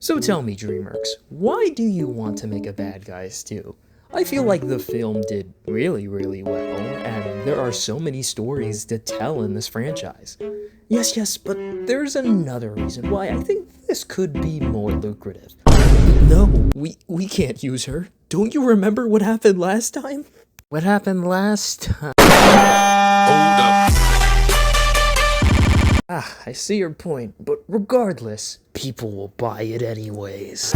So tell me, DreamWorks, why do you want to make a Bad Guys 2? I feel like the film did really well, and there are so many stories to tell in this franchise. Yes, but there's another reason why I think this could be more lucrative. No, we can't use her. Don't you remember what happened last time? What happened last time? Hold up. I see your point, but regardless, people will buy it anyways.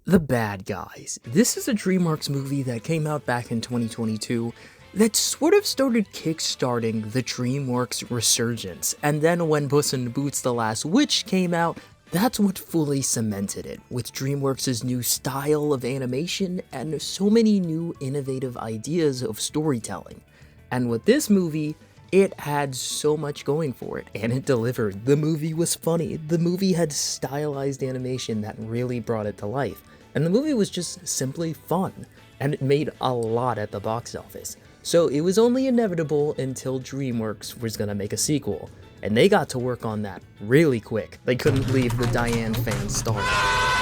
The Bad Guys. This is a DreamWorks movie that came out back in 2022 that sort of started kickstarting the DreamWorks resurgence, and then when Puss in Boots: The Last Witch came out, that's what fully cemented it, with DreamWorks' new style of animation and so many new innovative ideas of storytelling. And with this movie, it had so much going for it, and it delivered. The movie was funny, the movie had stylized animation that really brought it to life, and the movie was just simply fun, and it made a lot at the box office. So it was only inevitable until DreamWorks was gonna make a sequel. And they got to work on that really quick. They couldn't leave the Diane fans started.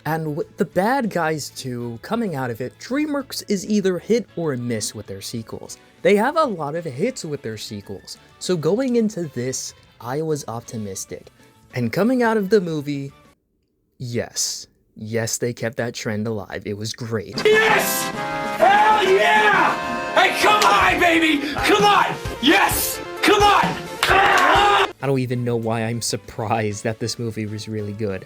And with The Bad Guys 2 coming out of it, DreamWorks is either hit or miss with their sequels. They have a lot of hits with their sequels. So going into this, I was optimistic. And coming out of the movie, yes, they kept that trend alive. It was great. Yes! Hell yeah! Hey, come on, baby! Come on! Yes! Come on! I don't even know why I'm surprised that this movie was really good.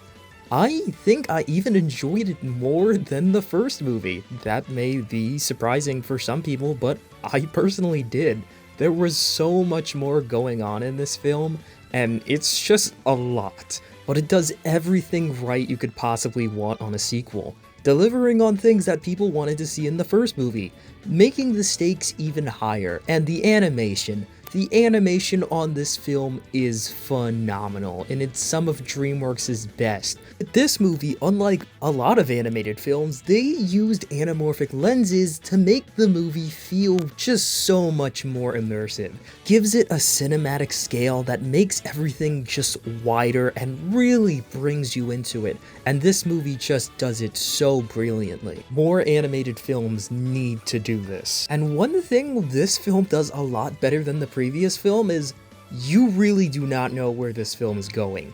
I think I even enjoyed it more than the first movie. That may be surprising for some people, but I personally did. There was so much more going on in this film, and it's just a lot. But it does everything right you could possibly want on a sequel. Delivering on things that people wanted to see in the first movie, making the stakes even higher, and the animation. The animation on this film is phenomenal, and it's some of DreamWorks' best. This movie, unlike a lot of animated films, they used anamorphic lenses to make the movie feel just so much more immersive. Gives it a cinematic scale that makes everything just wider and really brings you into it, and this movie just does it so brilliantly. More animated films need to do this. And one thing this film does a lot better than the previous film is you really do not know where this film is going.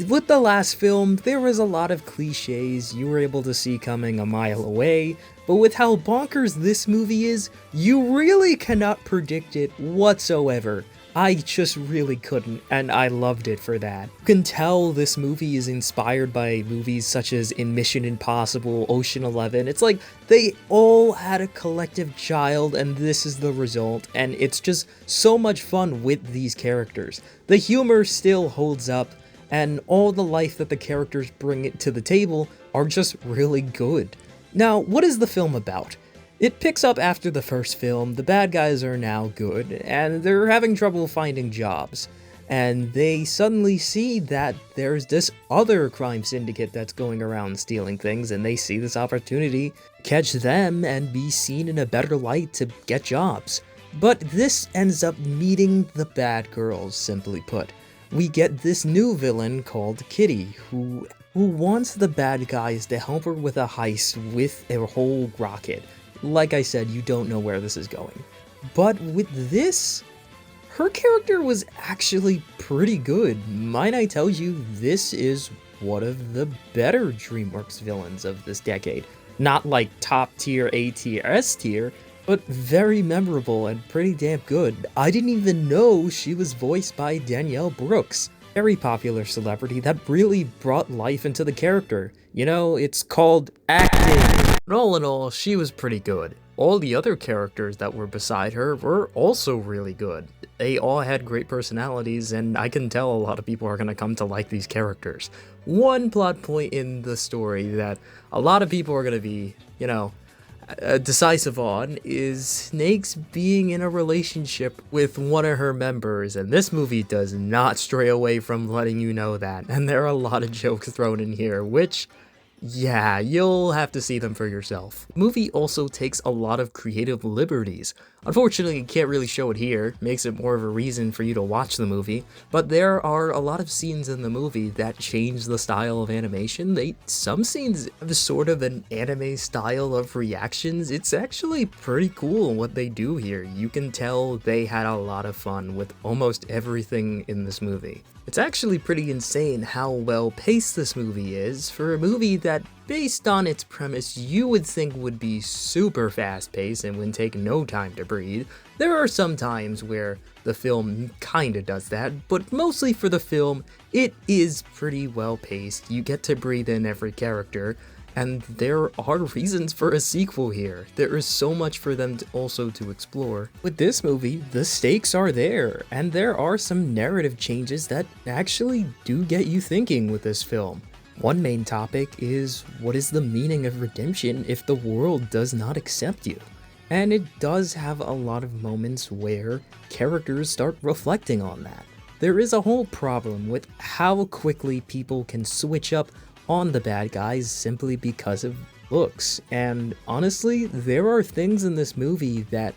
With the last film, there was a lot of cliches you were able to see coming a mile away, but with how bonkers this movie is, you really cannot predict it whatsoever. I just really couldn't, and I loved it for that. You can tell this movie is inspired by movies such as in Mission Impossible, Ocean 11. It's like they all had a collective child, and this is the result, and it's just so much fun with these characters. The humor still holds up, and all the life that the characters bring it to the table are just really good. Now, what is the film about? It picks up after the first film. The bad guys are now good, and they're having trouble finding jobs. And they suddenly see that there's this other crime syndicate that's going around stealing things, and they see this opportunity to catch them and be seen in a better light to get jobs. But this ends up meeting the bad girls, simply put. We get this new villain called Kitty, who wants the bad guys to help her with a heist with a whole rocket. Like I said, you don't know where this is going. But with this, her character was actually pretty good. Might I tell you, this is one of the better DreamWorks villains of this decade. Not like top tier, A tier, S tier, but very memorable and pretty damn good. I didn't even know she was voiced by Danielle Brooks. Very popular celebrity that really brought life into the character. You know, it's called acting. And all in all, she was pretty good. All the other characters that were beside her were also really good. They all had great personalities, and I can tell a lot of people are going to come to like these characters. One plot point in the story that a lot of people are going to be, decisive on is Snake's being in a relationship with one of her members, and this movie does not stray away from letting you know that, and there are a lot of jokes thrown in here, which Yeah, you'll have to see them for yourself. The movie also takes a lot of creative liberties. Unfortunately, you can't really show it here, makes it more of a reason for you to watch the movie, but there are a lot of scenes in the movie that change the style of animation. Some scenes have sort of an anime style of reactions. It's actually pretty cool what they do here. You can tell they had a lot of fun with almost everything in this movie. It's actually pretty insane how well paced this movie is for a movie that, based on its premise, you would think would be super fast paced and would take no time to breathe. There are some times where the film kinda does that, but mostly for the film, it is pretty well paced. You get to breathe in every character, and there are reasons for a sequel here. There is so much for them to explore. With this movie, the stakes are there, and there are some narrative changes that actually do get you thinking with this film. One main topic is, what is the meaning of redemption if the world does not accept you? And it does have a lot of moments where characters start reflecting on that. There is a whole problem with how quickly people can switch up on the bad guys simply because of looks, and honestly, there are things in this movie that,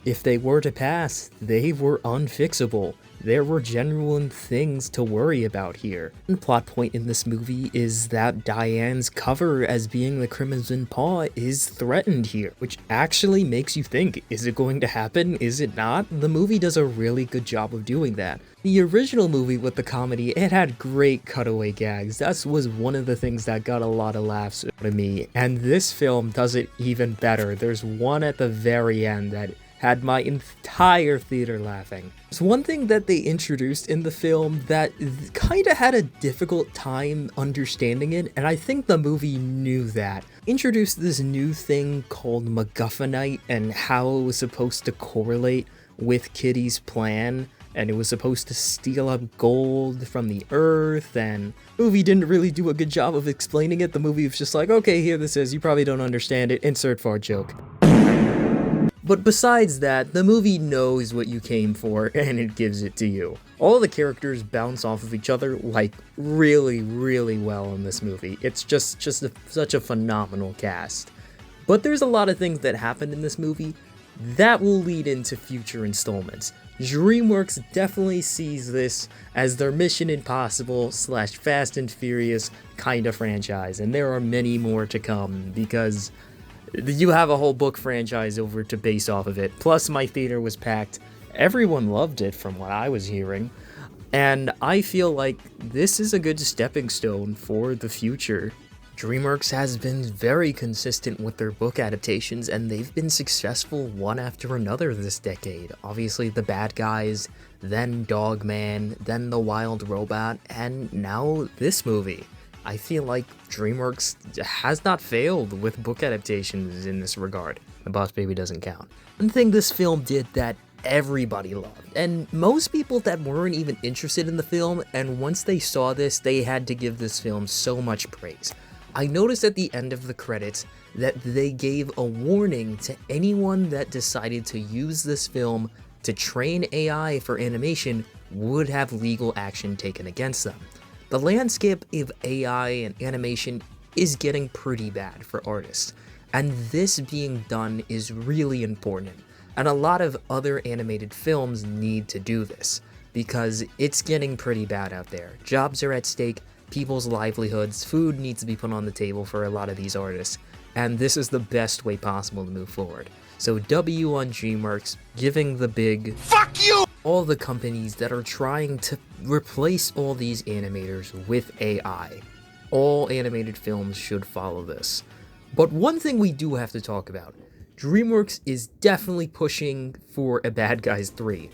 if they were to pass, they were unfixable. There were genuine things to worry about here. One plot point in this movie is that Diane's cover as being the Crimson Paw is threatened here, which actually makes you think, is it going to happen? Is it not? The movie does a really good job of doing that. The original movie with the comedy, it had great cutaway gags. That was one of the things that got a lot of laughs out of me, and this film does it even better. There's one at the very end that had my entire theater laughing. There's one thing that they introduced in the film that kinda had a difficult time understanding it, and I think the movie knew that. Introduced this new thing called MacGuffinite and how it was supposed to correlate with Kitty's plan, and it was supposed to steal up gold from the earth, and the movie didn't really do a good job of explaining it. The movie was just like, okay, here this is, you probably don't understand it, insert fart joke. But besides that, the movie knows what you came for, and it gives it to you. All the characters bounce off of each other, like, really, really well in this movie. It's just such a phenomenal cast. But there's a lot of things that happen in this movie that will lead into future installments. DreamWorks definitely sees this as their Mission Impossible / Fast and Furious kind of franchise, and there are many more to come because you have a whole book franchise over to base off of it. Plus, my theater was packed. Everyone loved it from what I was hearing. And I feel like this is a good stepping stone for the future. DreamWorks has been very consistent with their book adaptations, and they've been successful one after another this decade. Obviously, The Bad Guys, then Dogman, then The Wild Robot, and now this movie. I feel like DreamWorks has not failed with book adaptations in this regard. The Boss Baby doesn't count. One thing this film did that everybody loved, and most people that weren't even interested in the film, and once they saw this, they had to give this film so much praise. I noticed at the end of the credits that they gave a warning to anyone that decided to use this film to train AI for animation would have legal action taken against them. The landscape of AI and animation is getting pretty bad for artists, and this being done is really important, and a lot of other animated films need to do this, because it's getting pretty bad out there. Jobs are at stake, people's livelihoods, food needs to be put on the table for a lot of these artists, and this is the best way possible to move forward. So W on DreamWorks, giving the big fuck you! All the companies that are trying to replace all these animators with AI. All animated films should follow this. But one thing we do have to talk about, DreamWorks is definitely pushing for a Bad Guys 3.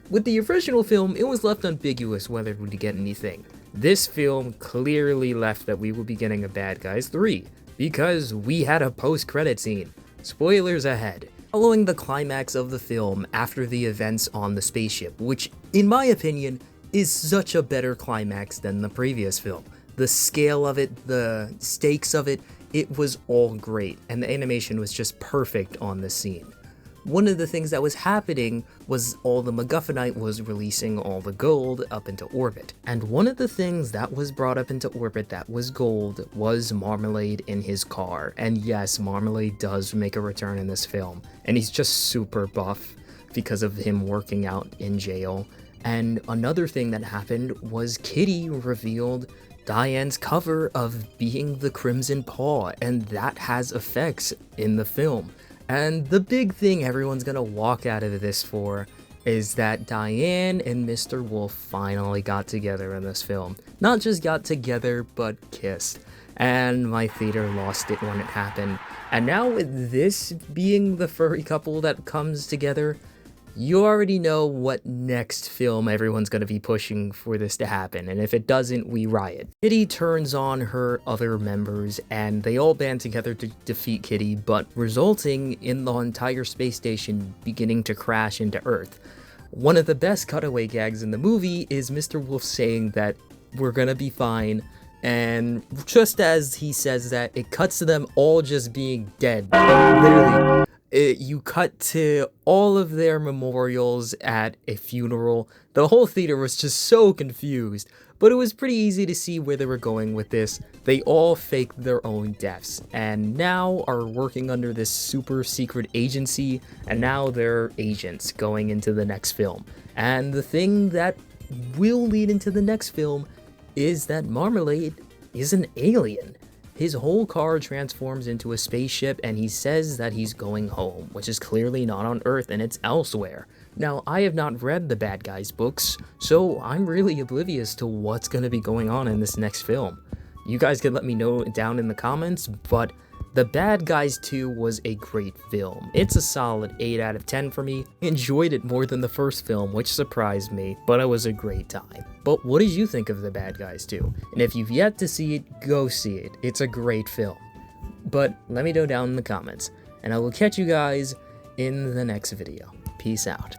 With the original film, it was left ambiguous whether we would get anything. This film clearly left that we will be getting a Bad Guys 3, because we had a post-credit scene. Spoilers ahead. Following the climax of the film after the events on the spaceship, which, in my opinion, is such a better climax than the previous film. The scale of it, the stakes of it, it was all great, and the animation was just perfect on this scene. one of the things that was happening was all the MacGuffinite was releasing all the gold up into orbit. And one of the things that was brought up into orbit that was gold was Marmalade in his car. And yes, Marmalade does make a return in this film, and he's just super buff because of him working out in jail. And another thing that happened was Kitty revealed Diane's cover of being the Crimson Paw, and that has effects in the film. And the big thing everyone's gonna walk out of this for is that Diane and Mr. Wolf finally got together in this film. Not just got together, but kissed. And my theater lost it when it happened. And now with this being the furry couple that comes together, you already know what next film everyone's going to be pushing for this to happen, and if it doesn't, we riot. Kitty turns on her other members, and they all band together to defeat Kitty, but resulting in the entire space station beginning to crash into Earth. One of the best cutaway gags in the movie is Mr. Wolf saying that we're gonna be fine, and just as he says that, it cuts to them all just being dead. Literally. You cut to all of their memorials at a funeral. The whole theater was just so confused, but it was pretty easy to see where they were going with this. They all faked their own deaths, and now are working under this super secret agency, and now they're agents going into the next film. And the thing that will lead into the next film is that Marmalade is an alien. His whole car transforms into a spaceship, and he says that he's going home, which is clearly not on Earth and it's elsewhere. Now, I have not read the Bad Guys books, so I'm really oblivious to what's going to be going on in this next film. You guys can let me know down in the comments, but The Bad Guys 2 was a great film. It's a solid 8 out of 10 for me. Enjoyed it more than the first film, which surprised me, but it was a great time. But what did you think of The Bad Guys 2? And if you've yet to see it, go see it. It's a great film. But let me know down in the comments, and I will catch you guys in the next video. Peace out.